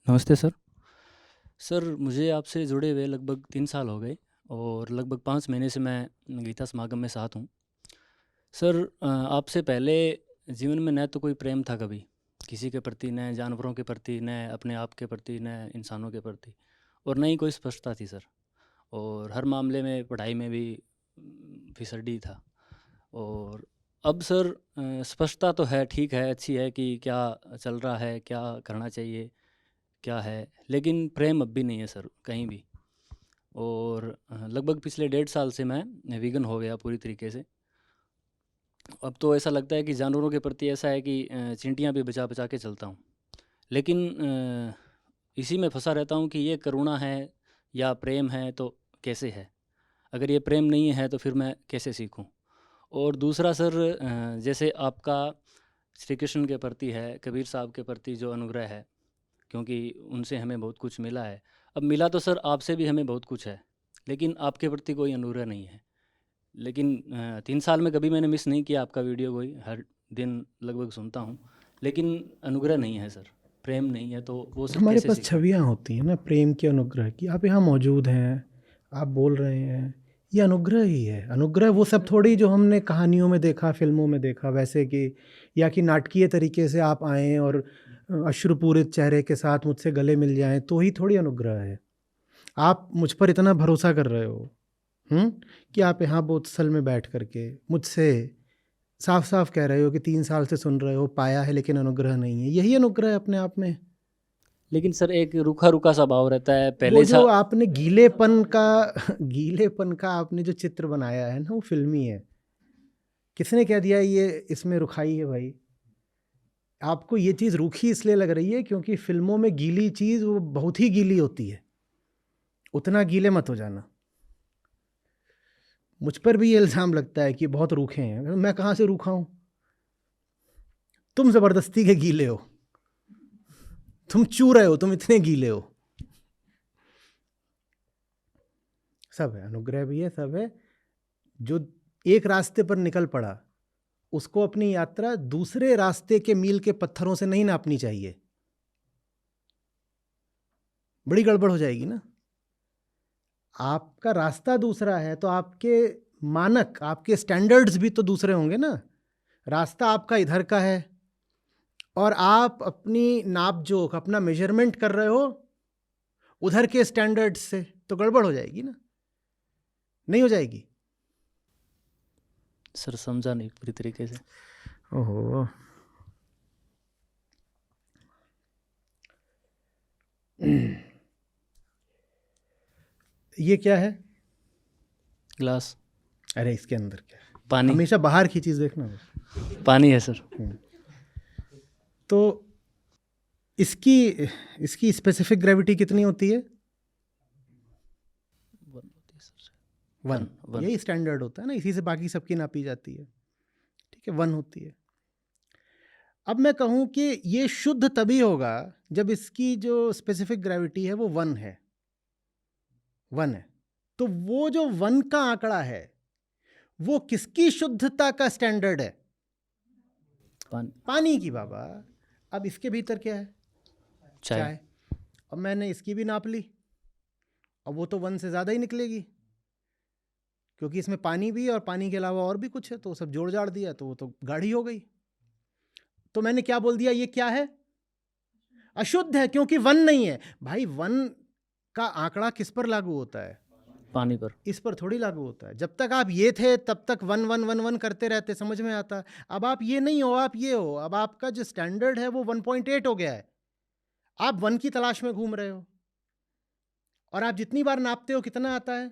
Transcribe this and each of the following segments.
नमस्ते sir. Sir मुझे आपसे जुड़े हुए लगभग 3 साल हो गए और लगभग 5 महीने से मैं गीता समागम में साथ हूँ। सर आपसे पहले जीवन में न तो कोई प्रेम था कभी, किसी के प्रति, न जानवरों के प्रति, न अपने आप के प्रति, न इंसानों के प्रति और न ही कोई स्पष्टता थी सर। और हर मामले में पढ़ाई में भी फिसड्डी था। और अब सर स्पष्टता तो है, ठीक है, अच्छी है कि क्या चल रहा है, क्या करना चाहिए, क्या है, लेकिन प्रेम अब भी नहीं है सर कहीं भी। और लगभग पिछले 1.5 साल से मैं वीगन हो गया पूरी तरीके से। अब तो ऐसा लगता है कि जानवरों के प्रति ऐसा है कि चींटियाँ भी बचा बचा के चलता हूँ। लेकिन इसी में फंसा रहता हूँ कि ये करुणा है या प्रेम है तो कैसे है? अगर ये प्रेम नहीं है तो फिर मैं कैसे सीखूँ? और दूसरा सर जैसे आपका श्री कृष्ण के प्रति है, कबीर साहब के प्रति जो अनुग्रह है, क्योंकि उनसे हमें बहुत कुछ मिला है। अब मिला तो सर आपसे भी हमें बहुत कुछ है, लेकिन आपके प्रति कोई अनुग्रह नहीं है। लेकिन 3 साल में कभी मैंने मिस नहीं किया आपका वीडियो, कोई हर दिन लगभग सुनता हूँ, लेकिन अनुग्रह नहीं है सर, प्रेम नहीं है, तो वो सर हमारे कैसे पास सीखूँ? छवियाँ होती हैं ना प्रेम के अनुग्रह की। आप यहाँ मौजूद हैं, आप बोल रहे हैं, ये अनुग्रह ही है। अनुग्रह वो सब थोड़ी जो हमने कहानियों में देखा, फिल्मों में देखा वैसे कि, या कि नाटकीय तरीके से आप आएँ और अश्रुपूरित चेहरे के साथ मुझसे गले मिल जाएँ तो ही थोड़ी अनुग्रह है। आप मुझ पर इतना भरोसा कर रहे हो कि आप यहाँ बोतसल में बैठ कर के मुझसे साफ-साफ कह रहे हो कि 3 साल से सुन रहे हो, पाया है लेकिन अनुग्रह नहीं है। यही अनुग्रह है अपने आप में। लेकिन सर एक रूखा-रूखा सा भाव रहता है, वो पहले जो सा आपने गीलेपन का गीलेपन का आपने जो चित्र बनाया है ना, वो फ़िल्मी है। किसने कह दिया ये इसमें रुखाई है भाई? आपको ये चीज़ रूखी इसलिए लग रही है क्योंकि फ़िल्मों में गीली चीज़ वो बहुत ही गीली होती है। उतना गीले मत हो जाना। मुझ पर भी ये इल्ज़ाम लगता है कि बहुत रूखे हैं। मैं कहाँ से रूखा हूँ? तुम ज़बरदस्ती के गीले हो। तुम चू रहे हो, तुम इतने गीले हो। सब है, अनुग्रह भी है, सब है। जो एक रास्ते पर निकल पड़ा, उसको अपनी यात्रा दूसरे रास्ते के मील के पत्थरों से नहीं नापनी चाहिए। बड़ी गड़बड़ हो जाएगी ना। आपका रास्ता दूसरा है तो आपके मानक, आपके स्टैंडर्ड्स भी तो दूसरे होंगे ना। रास्ता आपका इधर का है और आप अपनी नाप जोख, अपना मेजरमेंट कर रहे हो उधर के स्टैंडर्ड्स से, तो गड़बड़ हो जाएगी ना। नहीं हो जाएगी? सर समझा नहीं पूरी तरीके से। ओहो। ये क्या है? ग्लास अरे इसके अंदर क्या है? पानी। हमेशा बाहर की चीज़ देखना बस। पानी है सर। तो इसकी इसकी स्पेसिफिक ग्रेविटी कितनी होती है? 1 होती है सर। 1। 1 1 यही स्टैंडर्ड होता है ना, इसी से बाकी सबकी नापी जाती है। ठीक है, 1 होती है। अब मैं कहूँ कि ये शुद्ध तभी होगा जब इसकी जो स्पेसिफिक ग्रेविटी है वो 1 है। 1 है। तो वो जो 1 का आंकड़ा है, वो किसकी शुद्धता का स्टैंडर्ड है? पानी। पानी की बाबा। अब इसके भीतर क्या है? चाय। चाय। अब मैंने इसकी भी नाप ली, अब वो तो 1 से ज़्यादा ही निकलेगी, क्योंकि इसमें पानी भी है और पानी के अलावा और भी कुछ है, तो सब जोड़ जाड़ दिया तो वो तो गाढ़ी हो गई। तो मैंने क्या बोल दिया? ये क्या है? अशुद्ध है, क्योंकि 1 नहीं है। भाई 1 का आंकड़ा किस पर लागू होता है? पानी पर। इस पर थोड़ी लागू होता है। जब तक आप ये थे तब तक 1 1 1 1 करते रहते, समझ में आता। अब आप ये नहीं हो, आप ये हो। अब आपका जो स्टैंडर्ड है वो 1.8 हो गया है। आप 1 की तलाश में घूम रहे हो और आप जितनी बार नापते हो कितना आता है?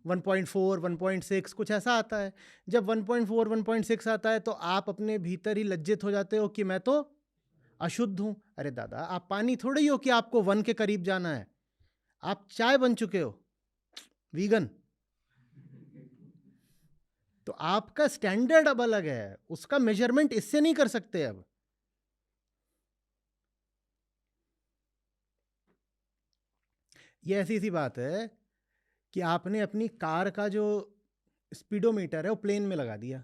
1.4, 1.6 कुछ ऐसा आता है। जब 1.4, 1.6 आता है तो आप अपने भीतर ही लज्जित हो जाते हो कि मैं तो अशुद्ध हूं। अरे दादा, आप पानी थोड़ी हो कि आपको 1 के करीब जाना है। आप चाय बन चुके हो, वीगन। तो आपका स्टैंडर्ड अब अलग है, उसका मेजरमेंट इससे नहीं कर सकते। अब ये ऐसी सी बात है कि आपने अपनी कार का जो स्पीडोमीटर है वो प्लेन में लगा दिया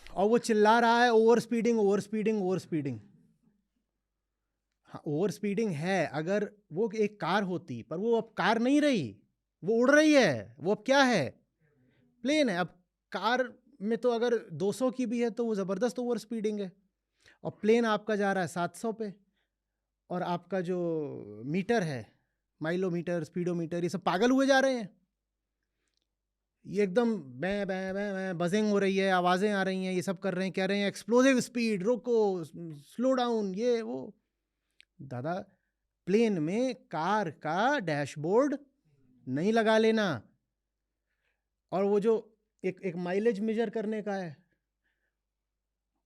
और वो चिल्ला रहा है over speeding, over speeding, over speeding. हाँ, ओवर स्पीडिंग है। अगर वो एक कार होती, पर वो अब कार नहीं रही, वो उड़ रही है। वो अब क्या है? प्लेन है। अब कार में तो अगर 200 की भी है तो वो ज़बरदस्त ओवर स्पीडिंग है, और प्लेन आपका जा रहा है 700 पे, और आपका जो मीटर है, माइलोमीटर, स्पीडोमीटर, ये सब पागल हुए जा रहे हैं। ये एकदम बै बै बै बै बजिंग हो रही है, आवाज़ें आ रही हैं, ये सब कर रहे हैं, कह रहे हैं एक्सप्लोसिव स्पीड, रोको, स्लो डाउन, ये वो। दादा, प्लेन में कार का डैशबोर्ड नहीं लगा लेना। और वो जो एक माइलेज मेजर करने का है,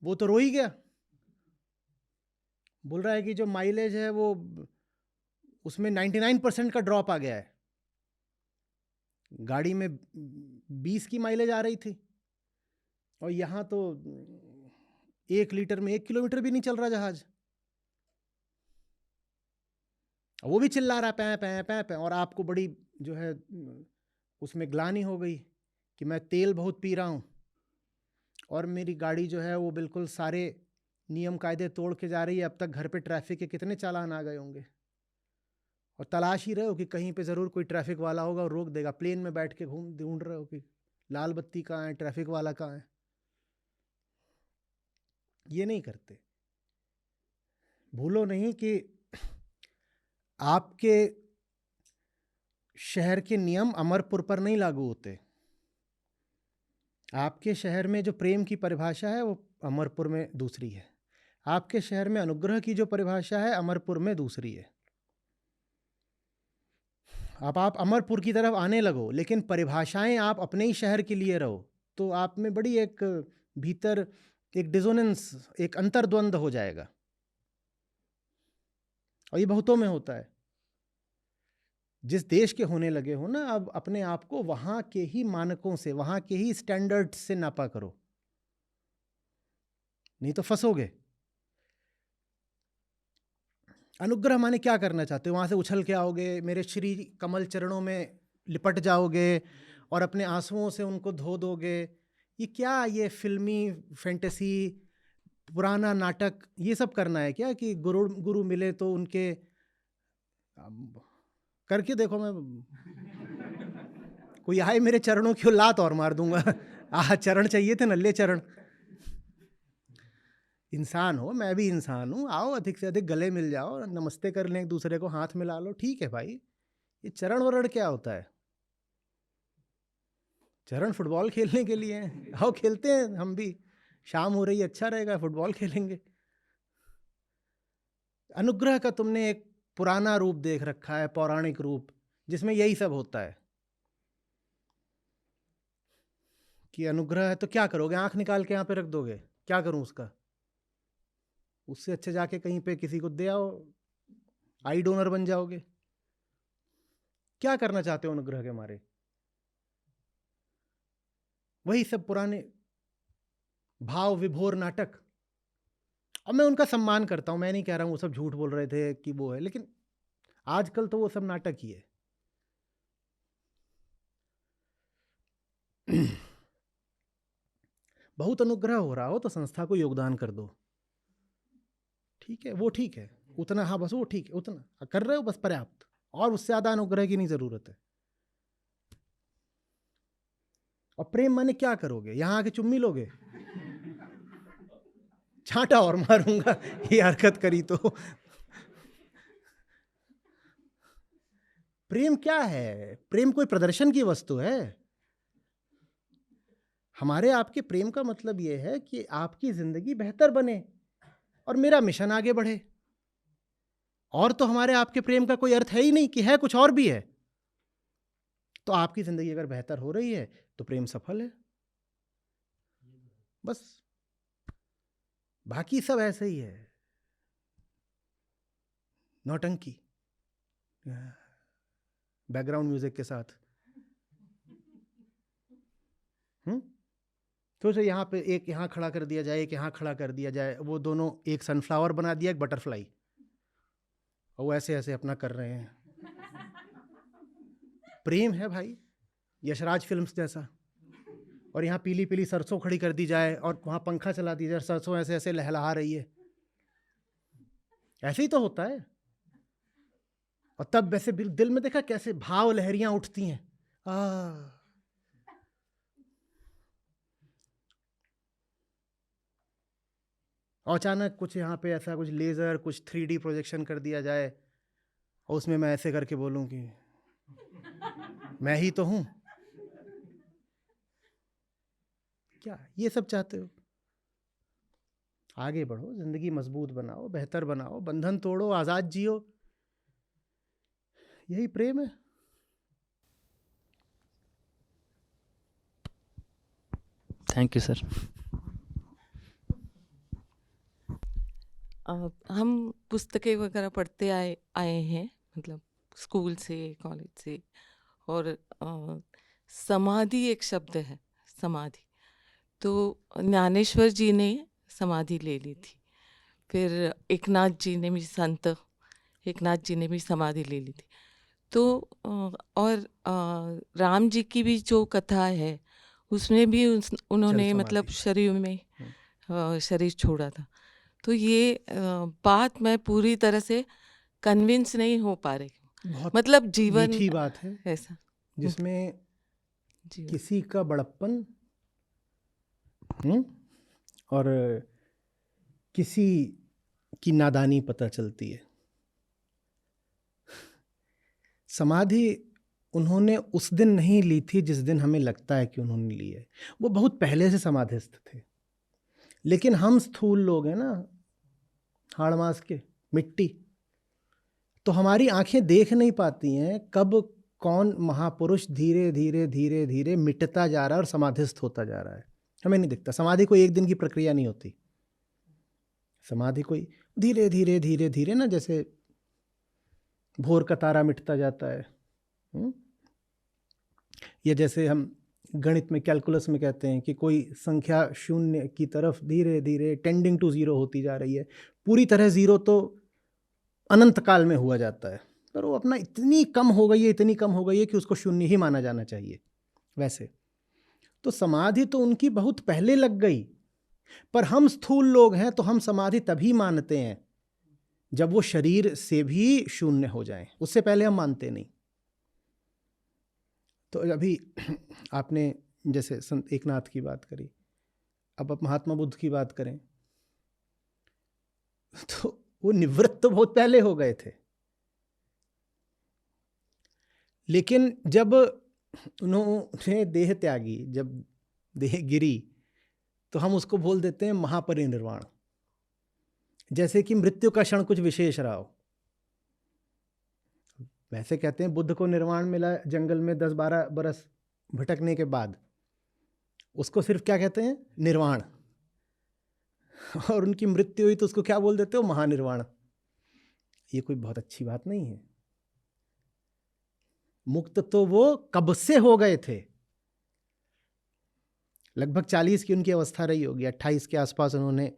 वो तो रो ही गया। बोल रहा है कि जो माइलेज है वो उसमें 99% का ड्रॉप आ गया है। गाड़ी में 20 की माइलेज आ रही थी, और यहाँ तो 1 लीटर में 1 किलोमीटर भी नहीं चल रहा जहाज। वो भी चिल्ला रहा है पै पै पै, और आपको बड़ी जो है उसमें ग्लानि हो गई कि मैं तेल बहुत पी रहा हूँ, और मेरी गाड़ी जो है वो बिल्कुल सारे नियम कायदे तोड़ के जा रही है। अब तक घर पे ट्रैफिक के कितने चालान आ गए होंगे, और तलाश ही रहे हो कि कहीं पे ज़रूर कोई ट्रैफिक वाला होगा और रोक देगा। प्लेन में बैठ के ढूंढ रहे हो कि लाल बत्ती कहाँ है, ट्रैफिक वाला कहाँ है। ये नहीं करते। भूलो नहीं कि आपके शहर के नियम अमरपुर पर नहीं लागू होते। आपके शहर में जो प्रेम की परिभाषा है वो अमरपुर में दूसरी है। आपके शहर में अनुग्रह की जो परिभाषा है अमरपुर में दूसरी है। अब आप अमरपुर की तरफ आने लगो, लेकिन परिभाषाएं आप अपने ही शहर के लिए रहो, तो आप में बड़ी एक भीतर एक डिसोनेंस, एक अंतर्द्वंद हो जाएगा। और ये बहुतों में होता है। जिस देश के होने लगे हो ना, अब अपने आप को वहाँ के ही मानकों से, वहाँ के ही स्टैंडर्ड्स से नापा करो, नहीं तो फंसोगे। अनुग्रह माने क्या करना चाहते हो? वहाँ से उछल के आओगे, मेरे श्री कमल चरणों में लिपट जाओगे और अपने आंसुओं से उनको धो दोगे? ये क्या, ये फिल्मी फैंटेसी, पुराना नाटक, ये सब करना है क्या? कि गुरु मिले तो उनके करके देखो। मैं कोई आए मेरे चरणों की लात और मार दूंगा। चरण चाहिए थे, नल्ले चरण। इंसान हो, मैं भी इंसान हूँ, आओ अधिक से अधिक गले मिल जाओ, नमस्ते कर लें एक दूसरे को, हाथ मिला लो, ठीक है भाई। ये चरण वरण क्या होता है? चरण फुटबॉल खेलने के लिए हैं। आओ खेलते हैं हम भी, शाम हो रही है, अच्छा रहेगा, फुटबॉल खेलेंगे। अनुग्रह का तुमने एक पुराना रूप देख रखा है, पौराणिक रूप, जिसमें यही सब होता है कि अनुग्रह है तो क्या करोगे? आंख निकाल के यहाँ पे रख दोगे? क्या करूं उसका? उससे अच्छे जाके कहीं पे किसी को दे आओ, आई डोनर बन जाओगे। क्या करना चाहते हो अनुग्रह के मारे? वही सब पुराने भाव विभोर नाटक। और मैं उनका सम्मान करता हूं, मैं नहीं कह रहा हूं वो सब झूठ बोल रहे थे कि वो है, लेकिन आजकल तो वो सब नाटक ही है। बहुत अनुग्रह हो रहा हो तो संस्था को योगदान कर दो, ठीक है, वो ठीक है उतना। हाँ बस वो ठीक है, उतना कर रहे हो बस पर्याप्त, और उससे ज़्यादा अनुग्रह की नहीं ज़रूरत है। और प्रेम माने क्या करोगे? यहां आके चुम्मी लोगे? छांटा और मारूंगा ये हरकत करी तो। प्रेम क्या है? प्रेम कोई प्रदर्शन की वस्तु है? हमारे आपके प्रेम का मतलब यह है कि आपकी जिंदगी बेहतर बने और मेरा मिशन आगे बढ़े। और तो हमारे आपके प्रेम का कोई अर्थ है ही नहीं, कि है कुछ और भी है। तो आपकी जिंदगी अगर बेहतर हो रही है तो प्रेम सफल है, बस। बाकी सब ऐसे ही है, नौटंकी, बैकग्राउंड म्यूजिक के साथ। सोचो यहाँ पे एक यहाँ खड़ा कर दिया जाए, एक यहाँ खड़ा कर दिया जाए, वो दोनों एक सनफ्लावर बना दिया, एक बटरफ्लाई, और वो ऐसे ऐसे अपना कर रहे हैं। प्रेम है भाई, यशराज फिल्म्स जैसा। और यहाँ पीली पीली सरसों खड़ी कर दी जाए और वहाँ पंखा चला दिया जाए, सरसों ऐसे ऐसे लहलहा रही है, ऐसे ही तो होता है। और तब वैसे दिल में देखा कैसे भाव लहरियां उठती हैं। और अचानक कुछ यहाँ पे ऐसा कुछ लेजर, कुछ 3D प्रोजेक्शन कर दिया जाए और उसमें मैं ऐसे करके बोलूं कि मैं ही तो हूं। क्या ये सब चाहते हो? आगे बढ़ो, जिंदगी मजबूत बनाओ, बेहतर बनाओ, बंधन तोड़ो, आजाद जियो। यही प्रेम है। Thank you sir. हम पुस्तकें वगैरह पढ़ते आए आए हैं, मतलब स्कूल से, कॉलेज से। और समाधि एक शब्द है, समाधि। तो ज्ञानेश्वर जी ने समाधि ले ली थी, फिर एकनाथ जी ने भी, संत एकनाथ जी ने भी समाधि ले ली थी। तो और राम जी की भी जो कथा है उसमें भी उन्होंने मतलब शरीर में शरीर छोड़ा था। तो ये बात मैं पूरी तरह से कन्विंस नहीं हो पा रही हूँ। मतलब जीवन मीठी बात है ऐसा जिसमें जीवन किसी का बड़प्पन और किसी की नादानी पता चलती है। समाधि उन्होंने उस दिन नहीं ली थी जिस दिन हमें लगता है कि उन्होंने ली है। वो बहुत पहले से समाधिस्थ थे। लेकिन हम स्थूल लोग हैं ना, हाड़ मास के, मिट्टी, तो हमारी आंखें देख नहीं पाती हैं कब कौन महापुरुष धीरे धीरे धीरे धीरे मिटता जा रहा है और समाधिस्थ होता जा रहा है। हमें नहीं दिखता। समाधि कोई एक दिन की प्रक्रिया नहीं होती। समाधि कोई धीरे धीरे धीरे धीरे ना, जैसे भोर का तारा मिटता जाता है, या जैसे हम गणित में, कैलकुलस में कहते हैं कि कोई संख्या शून्य की तरफ धीरे धीरे टेंडिंग टू जीरो होती जा रही है। पूरी तरह जीरो तो अनंत काल में हुआ जाता है, पर वो अपना इतनी कम हो गई है, इतनी कम हो गई है कि उसको शून्य ही माना जाना चाहिए। वैसे तो समाधि तो उनकी बहुत पहले लग गई, पर हम स्थूल लोग हैं तो हम समाधि तभी मानते हैं जब वो शरीर से भी शून्य हो जाए। उससे पहले हम मानते नहीं। तो अभी आपने जैसे संत एकनाथ की बात करी, अब आप महात्मा बुद्ध की बात करें तो वो निवृत्त तो बहुत पहले हो गए थे, लेकिन जब उन्होंने देह त्यागी, जब देह गिरी, तो हम उसको बोल देते हैं महापरिनिर्वाण, जैसे कि मृत्यु का क्षण कुछ विशेष रहा हो। वैसे कहते हैं बुद्ध को निर्वाण मिला जंगल में 10-12 बरस भटकने के बाद, उसको सिर्फ क्या कहते हैं, निर्वाण। और उनकी मृत्यु हुई तो उसको क्या बोल देते हो, महानिर्वाण। ये कोई बहुत अच्छी बात नहीं है। मुक्त तो वो कब से हो गए थे, लगभग 40 की उनकी अवस्था रही होगी। 28 के आसपास उन्होंने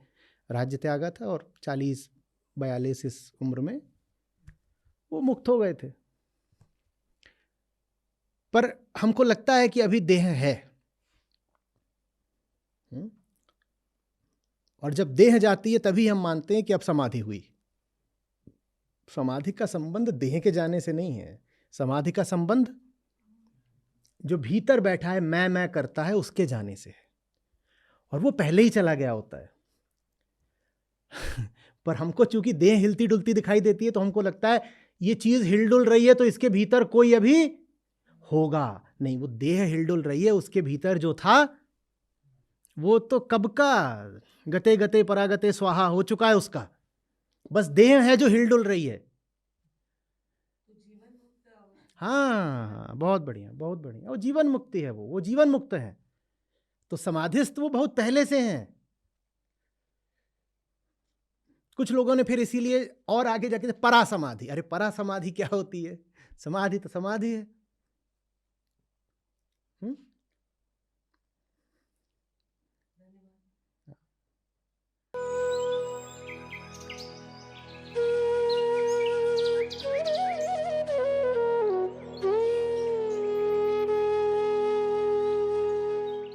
राज्य त्यागा था और 40-42 इस उम्र में वो मुक्त हो गए थे। पर हमको लगता है कि अभी देह है, और जब देह जाती है तभी हम मानते हैं कि अब समाधि हुई। समाधि का संबंध देह के जाने से नहीं है। समाधि का संबंध जो भीतर बैठा है, मैं करता है, उसके जाने से है, और वो पहले ही चला गया होता है। पर हमको चूंकि देह हिलती डुलती दिखाई देती है तो हमको लगता है ये चीज हिलडुल रही है तो इसके भीतर कोई अभी होगा। नहीं, वो देह हिलडुल रही है, उसके भीतर जो था वो तो कब का गते गते परागते स्वाहा हो चुका है उसका। बस देह है जो हिलडुल रही है। हाँ, बहुत बढ़िया, बहुत बढ़िया। वो जीवन मुक्ति है, वो जीवन मुक्त है। तो समाधिस्थ वो बहुत पहले से हैं। कुछ लोगों ने फिर इसीलिए और आगे जाके परा समाधि। अरे परा समाधि क्या होती है? समाधि तो समाधि है।